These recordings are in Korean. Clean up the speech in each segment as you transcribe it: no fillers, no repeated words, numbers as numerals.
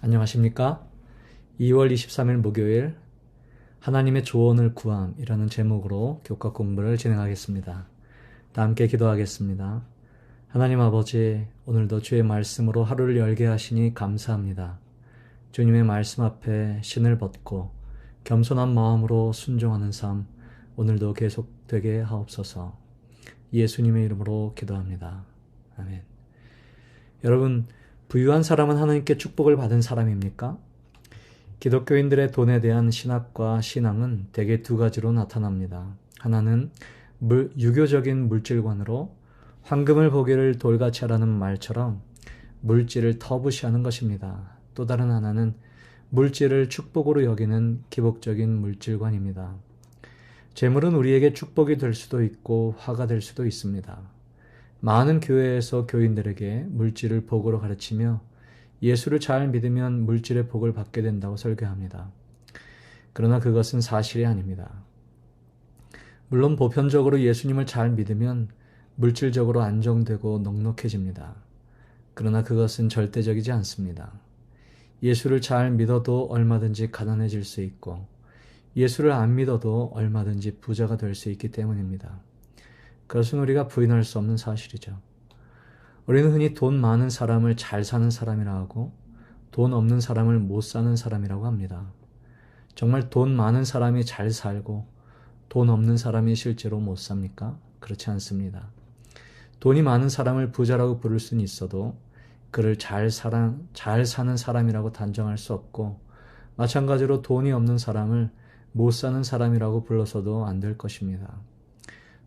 안녕하십니까? 2월 23일 목요일 하나님의 조언을 구함이라는 제목으로 교과 공부를 진행하겠습니다. 다 함께 기도하겠습니다. 하나님 아버지, 오늘도 주의 말씀으로 하루를 열게 하시니 감사합니다. 주님의 말씀 앞에 신을 벗고 겸손한 마음으로 순종하는 삶, 오늘도 계속되게 하옵소서. 예수님의 이름으로 기도합니다. 아멘. 여러분, 부유한 사람은 하나님께 축복을 받은 사람입니까? 기독교인들의 돈에 대한 신학과 신앙은 대개 두 가지로 나타납니다. 하나는 유교적인 물질관으로 황금을 보기를 돌같이 하라는 말처럼 물질을 터부시하는 것입니다. 또 다른 하나는 물질을 축복으로 여기는 기복적인 물질관입니다. 재물은 우리에게 축복이 될 수도 있고 화가 될 수도 있습니다. 많은 교회에서 교인들에게 물질을 복으로 가르치며 예수를 잘 믿으면 물질의 복을 받게 된다고 설교합니다. 그러나 그것은 사실이 아닙니다. 물론 보편적으로 예수님을 잘 믿으면 물질적으로 안정되고 넉넉해집니다. 그러나 그것은 절대적이지 않습니다. 예수를 잘 믿어도 얼마든지 가난해질 수 있고 예수를 안 믿어도 얼마든지 부자가 될 수 있기 때문입니다. 그것은 우리가 부인할 수 없는 사실이죠. 우리는 흔히 돈 많은 사람을 잘 사는 사람이라 하고 돈 없는 사람을 못 사는 사람이라고 합니다. 정말 돈 많은 사람이 잘 살고 돈 없는 사람이 실제로 못 삽니까? 그렇지 않습니다. 돈이 많은 사람을 부자라고 부를 수는 있어도 그를 잘 사는 사람이라고 단정할 수 없고 마찬가지로 돈이 없는 사람을 못 사는 사람이라고 불러서도 안 될 것입니다.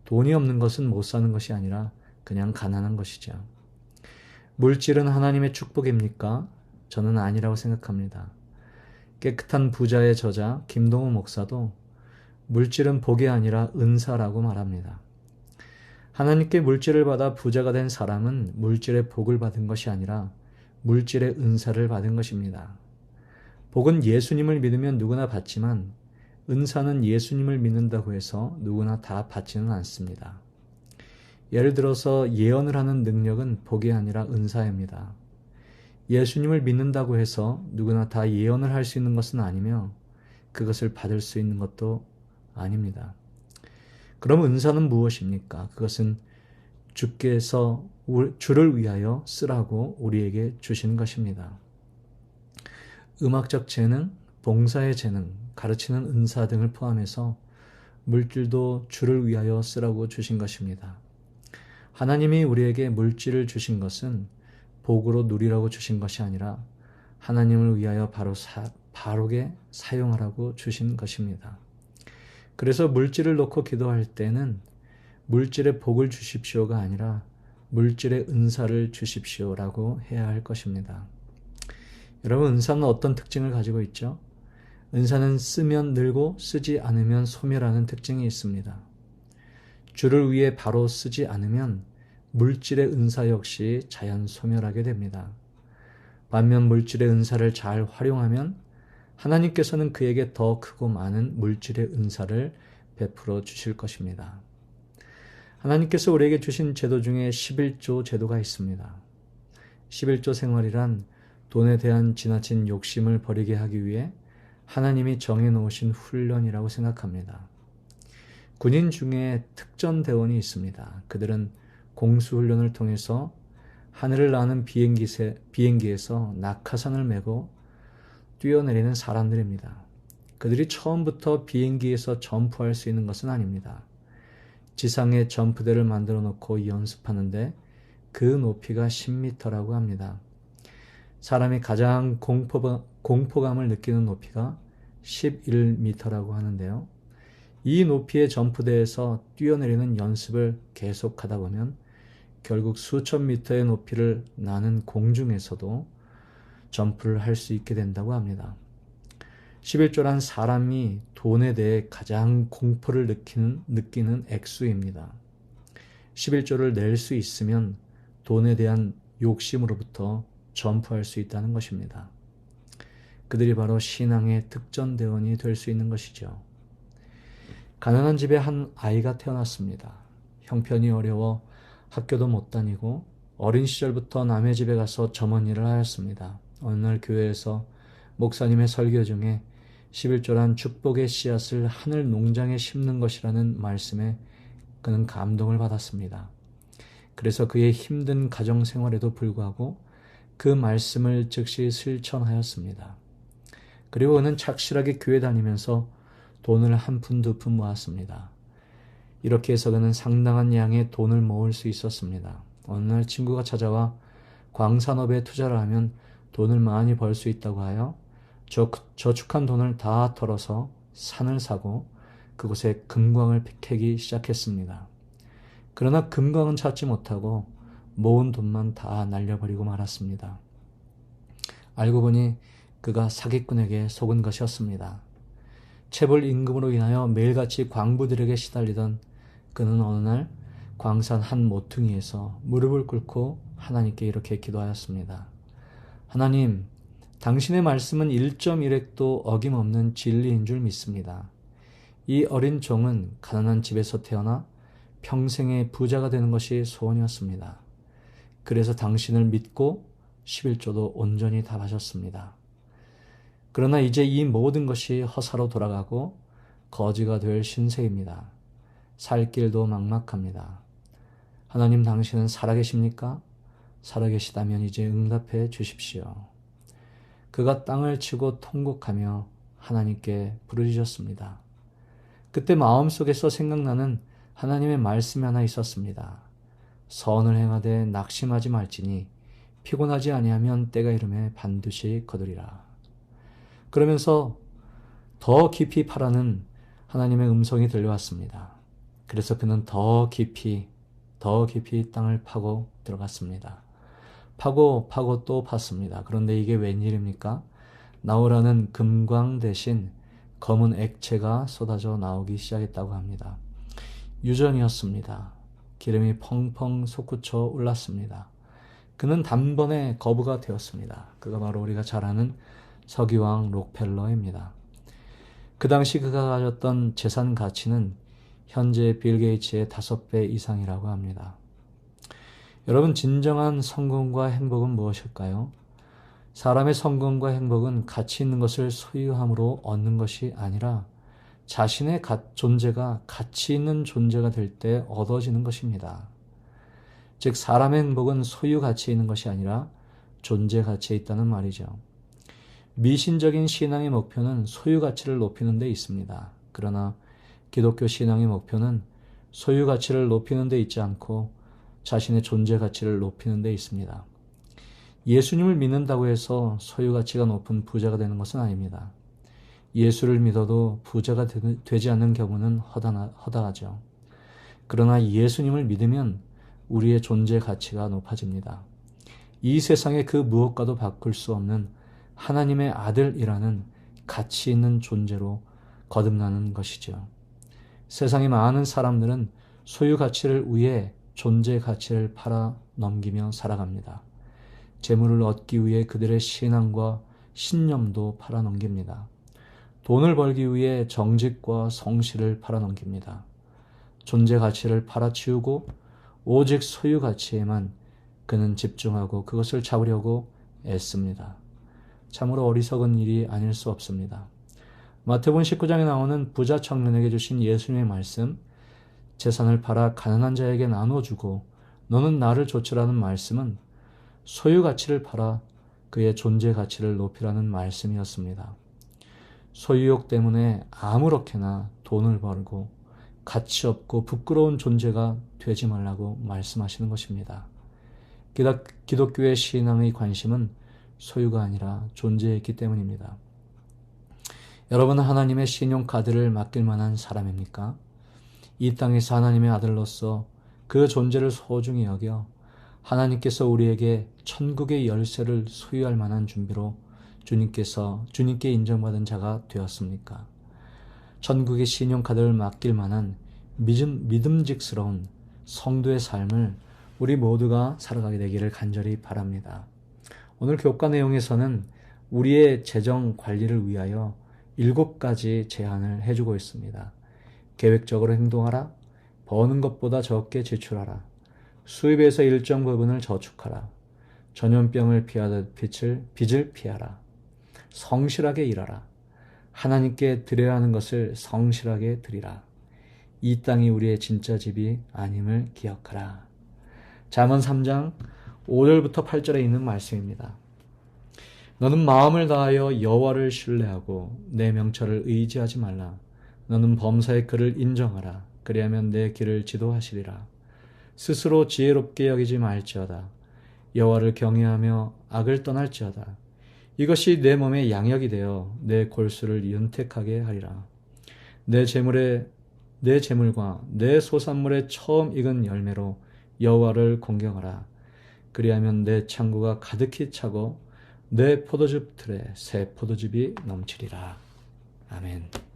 돈이 없는 것은 못 사는 것이 아니라 그냥 가난한 것이죠. 물질은 하나님의 축복입니까? 저는 아니라고 생각합니다. 깨끗한 부자의 저자 김동우 목사도 물질은 복이 아니라 은사라고 말합니다. 하나님께 물질을 받아 부자가 된 사람은 물질의 복을 받은 것이 아니라 물질의 은사를 받은 것입니다. 복은 예수님을 믿으면 누구나 받지만 은사는 예수님을 믿는다고 해서 누구나 다 받지는 않습니다. 예를 들어서 예언을 하는 능력은 복이 아니라 은사입니다. 예수님을 믿는다고 해서 누구나 다 예언을 할 수 있는 것은 아니며 그것을 받을 수 있는 것도 아닙니다. 그럼 은사는 무엇입니까? 그것은 주께서 주를 위하여 쓰라고 우리에게 주신 것입니다. 음악적 재능, 봉사의 재능, 가르치는 은사 등을 포함해서 물질도 주를 위하여 쓰라고 주신 것입니다. 하나님이 우리에게 물질을 주신 것은 복으로 누리라고 주신 것이 아니라 하나님을 위하여 바르게 사용하라고 주신 것입니다. 그래서 물질을 놓고 기도할 때는 물질의 복을 주십시오가 아니라 물질의 은사를 주십시오라고 해야 할 것입니다. 여러분, 은사는 어떤 특징을 가지고 있죠? 은사는 쓰면 늘고 쓰지 않으면 소멸하는 특징이 있습니다. 주를 위해 바로 쓰지 않으면 물질의 은사 역시 자연 소멸하게 됩니다. 반면 물질의 은사를 잘 활용하면 하나님께서는 그에게 더 크고 많은 물질의 은사를 베풀어 주실 것입니다. 하나님께서 우리에게 주신 제도 중에 11조 제도가 있습니다. 11조 생활이란 돈에 대한 지나친 욕심을 버리게 하기 위해 하나님이 정해놓으신 훈련이라고 생각합니다. 군인 중에 특전대원이 있습니다. 그들은 공수훈련을 통해서 하늘을 나는 비행기에서 낙하산을 메고 뛰어내리는 사람들입니다. 그들이 처음부터 비행기에서 점프할 수 있는 것은 아닙니다. 지상에 점프대를 만들어 놓고 연습하는데 그 높이가 10m라고 합니다. 사람이 가장 공포감을 느끼는 높이가 11m라고 하는데요. 이 높이의 점프대에서 뛰어내리는 연습을 계속하다 보면 결국 수천 미터의 높이를 나는 공중에서도 점프를 할 수 있게 된다고 합니다. 11조란 사람이 돈에 대해 가장 공포를 느끼는 액수입니다. 11조를 낼 수 있으면 돈에 대한 욕심으로부터 점프할 수 있다는 것입니다. 그들이 바로 신앙의 특전대원이 될 수 있는 것이죠. 가난한 집에 한 아이가 태어났습니다. 형편이 어려워 학교도 못 다니고 어린 시절부터 남의 집에 가서 점원일을 하였습니다. 어느 날 교회에서 목사님의 설교 중에 11조란 축복의 씨앗을 하늘 농장에 심는 것이라는 말씀에 그는 감동을 받았습니다. 그래서 그의 힘든 가정 생활에도 불구하고 그 말씀을 즉시 실천하였습니다. 그리고 그는 착실하게 교회 다니면서 돈을 한 푼 두 푼 모았습니다. 이렇게 해서 그는 상당한 양의 돈을 모을 수 있었습니다. 어느 날 친구가 찾아와 광산업에 투자를 하면 돈을 많이 벌 수 있다고 하여 저축한 돈을 다 털어서 산을 사고 그곳에 금광을 캐기 시작했습니다. 그러나 금광은 찾지 못하고 모은 돈만 다 날려버리고 말았습니다. 알고 보니 그가 사기꾼에게 속은 것이었습니다. 체불 임금으로 인하여 매일같이 광부들에게 시달리던 그는 어느 날 광산 한 모퉁이에서 무릎을 꿇고 하나님께 이렇게 기도하였습니다. 하나님, 당신의 말씀은 1.1획도 어김없는 진리인 줄 믿습니다. 이 어린 종은 가난한 집에서 태어나 평생의 부자가 되는 것이 소원이었습니다. 그래서 당신을 믿고 11조도 온전히 다 바쳤습니다. 그러나 이제 이 모든 것이 허사로 돌아가고 거지가 될 신세입니다. 살 길도 막막합니다. 하나님, 당신은 살아계십니까? 살아계시다면 이제 응답해 주십시오. 그가 땅을 치고 통곡하며 하나님께 부르짖었습니다. 그때 마음속에서 생각나는 하나님의 말씀이 하나 있었습니다. 선을 행하되 낙심하지 말지니 피곤하지 아니하면 때가 이르매 반드시 거두리라. 그러면서 더 깊이 파라는 하나님의 음성이 들려왔습니다. 그래서 그는 더 깊이 땅을 파고 들어갔습니다. 파고 또 팠습니다. 그런데 이게 웬일입니까? 나오라는 금광 대신 검은 액체가 쏟아져 나오기 시작했다고 합니다. 유전이었습니다. 기름이 펑펑 솟구쳐 올랐습니다. 그는 단번에 거부가 되었습니다. 그가 바로 우리가 잘 아는 서기왕 록펠러입니다. 그 당시 그가 가졌던 재산 가치는 현재 빌 게이츠의 5배 이상이라고 합니다. 여러분, 진정한 성공과 행복은 무엇일까요? 사람의 성공과 행복은 가치 있는 것을 소유함으로 얻는 것이 아니라 자신의 존재가 가치 있는 존재가 될 때 얻어지는 것입니다. 즉, 사람의 행복은 소유 가치에 있는 것이 아니라 존재 가치에 있다는 말이죠. 미신적인 신앙의 목표는 소유 가치를 높이는 데 있습니다. 그러나 기독교 신앙의 목표는 소유 가치를 높이는 데 있지 않고 자신의 존재 가치를 높이는 데 있습니다. 예수님을 믿는다고 해서 소유 가치가 높은 부자가 되는 것은 아닙니다. 예수를 믿어도 부자가 되지 않는 경우는 허다하죠. 그러나 예수님을 믿으면 우리의 존재 가치가 높아집니다. 이 세상의 그 무엇과도 바꿀 수 없는 하나님의 아들이라는 가치 있는 존재로 거듭나는 것이죠. 세상의 많은 사람들은 소유 가치를 위해 존재 가치를 팔아 넘기며 살아갑니다. 재물을 얻기 위해 그들의 신앙과 신념도 팔아 넘깁니다. 돈을 벌기 위해 정직과 성실을 팔아 넘깁니다. 존재 가치를 팔아치우고 오직 소유 가치에만 그는 집중하고 그것을 잡으려고 애씁니다. 참으로 어리석은 일이 아닐 수 없습니다. 마태복음 19장에 나오는 부자 청년에게 주신 예수님의 말씀, 재산을 팔아 가난한 자에게 나눠주고 너는 나를 좇으라는 말씀은 소유 가치를 팔아 그의 존재 가치를 높이라는 말씀이었습니다. 소유욕 때문에 아무렇게나 돈을 벌고 가치 없고 부끄러운 존재가 되지 말라고 말씀하시는 것입니다. 기독교의 신앙의 관심은 소유가 아니라 존재에 있기 때문입니다. 여러분은 하나님의 신용카드를 맡길 만한 사람입니까? 이 땅에서 하나님의 아들로서 그 존재를 소중히 여겨 하나님께서 우리에게 천국의 열쇠를 소유할 만한 준비로 주님께 인정받은 자가 되었습니까? 천국의 신용카드를 맡길 만한 믿음직스러운 성도의 삶을 우리 모두가 살아가게 되기를 간절히 바랍니다. 오늘 교과 내용에서는 우리의 재정 관리를 위하여 7가지 제안을 해주고 있습니다. 계획적으로 행동하라, 버는 것보다 적게 지출하라, 수입에서 일정 부분을 저축하라, 전염병을 피하듯 빚을 피하라. 성실하게 일하라. 하나님께 드려야 하는 것을 성실하게 드리라. 이 땅이 우리의 진짜 집이 아님을 기억하라. 잠언 3장 5절부터 8절에 있는 말씀입니다. 너는 마음을 다하여 여호와를 신뢰하고 내 명철을 의지하지 말라. 너는 범사의 그를 인정하라. 그리하면 내 길을 지도하시리라. 스스로 지혜롭게 여기지 말지어다. 여호와를 경외하며 악을 떠날지어다. 이것이 내 몸의 양약이 되어 내 골수를 윤택하게 하리라. 내 재물과 내 소산물의 처음 익은 열매로 여호와를 공경하라. 그리하면 내 창고가 가득히 차고 내 포도즙 틀에 새 포도즙이 넘치리라. 아멘.